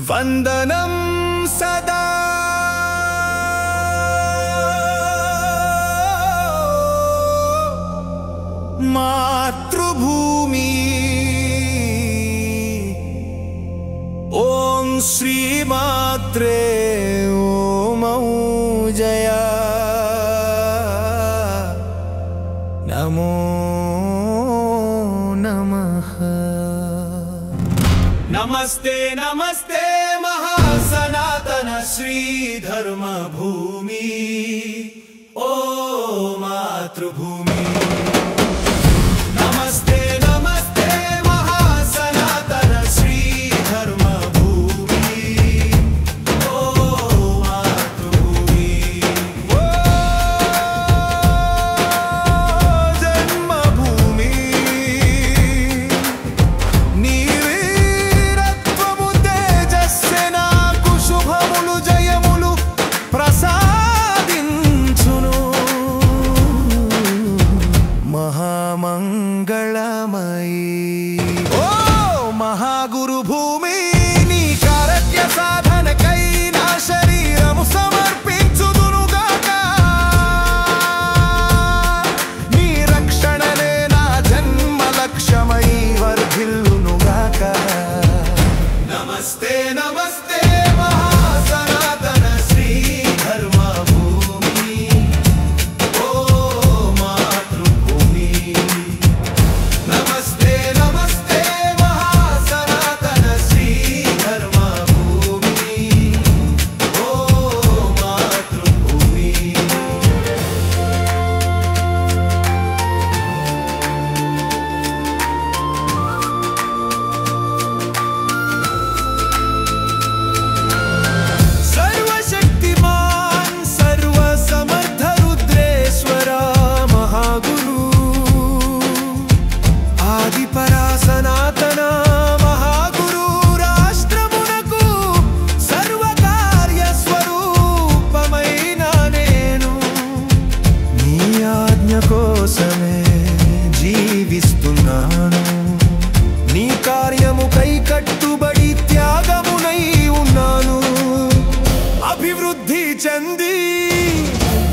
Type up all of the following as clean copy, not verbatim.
వందనం సదా మాతృభూమి ఓం శ్రీమాత్రే ఓమౌ జయ నమో నమః నమస్తే నమస్తే महासनातन श्री धर्म भूमि ओ मातृभूमि नमस्ते नमस्ते महासनातन श्री धर्म भूमि ओ मातृभूमि ओ जन्मभूमि महामंगलमयी ओ महागुरु भूमि नी कारत्य साधन कई ना शरीरము సమర్పించుదునుగాక నీ రక్షణనే నా జన్మ లక్ష్యమై వర్ధిల్లునుగాక నమస్తే నమస్తే महासनातन श्री धर्म भूमि ओ मातृभूमि नमस्ते नमस्ते महासनातन श्री धर्म भूमि ओ मातृभूमि सर्वशक्तिमान सर्वसमर्थ रुद्रेश्वर महागुरु आदिपरा सनातन महागुरु राष्ट्रमुनकु सर्वकार्य स्वरूपమైన నేను నీ ఆజ్ఞ కోసమే జీవిస్తున్నాను నీ కార్యముకై కట్టుబడి త్యాగమునై ఉన్నాను అభివృద్ధి చెంది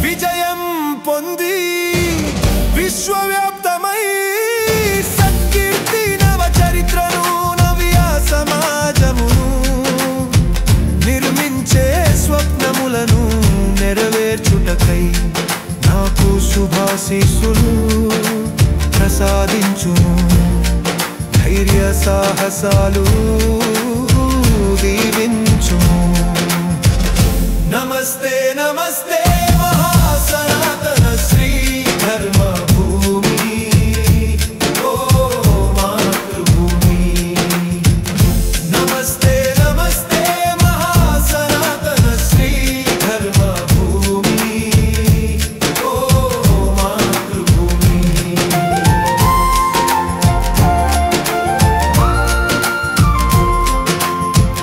విజయం పొంది విశ్వవ్యాప్తమై సత్కీర్తి నవ చరిత్రను నవ్య సమాజమును నిర్మించే స్వప్నములను నెరవేర్చుటకై నాకు శుభాశీస్సులు ప్రసాదించును ధైర్య సాహసాలు దీవించును नमस्ते नमस्ते महासनातन श्री धर्म भूमि ओ मातृभूमि नमस्ते नमस्ते महासनातन श्री धर्म भूमि ओ मातृभूमि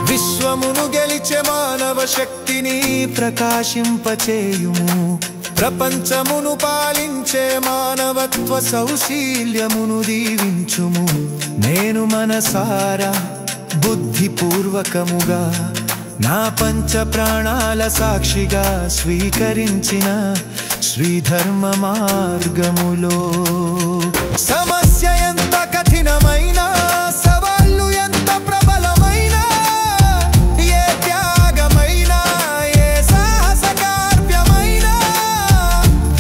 విశ్వమును గెలిచే మానవ శక్తిని ప్రకాశింపచేయుము ప్రపంచమును పాలించే మానవత్వ సౌశీల్యమును దీవించుము నేను మనసారా బుద్ధిపూర్వకముగా నా పంచ ప్రాణాల సాక్షిగా స్వీకరించిన శ్రీధర్మ మార్గములో సమస్య ఎంత కఠినమైన సవాళ్ళు ఎంత ప్రబలమైన ఏ త్యాగమైన ఏ సాహస కార్యమైన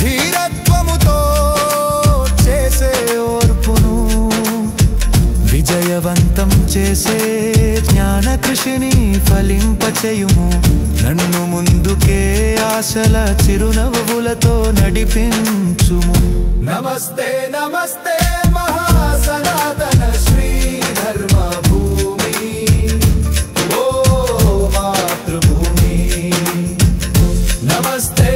ధీరత్వముతో చేసే ఓర్పును విజయవంతం చేసే జ్ఞాన కృషిని ఫలింపచేయుము నన్ను ముందుకే ఆశల చిరునవ్వులతో నడిపించుము నమస్తే నమస్తే महासनातन श्री धर्म भूमि ओ मातृभूमि नमस्ते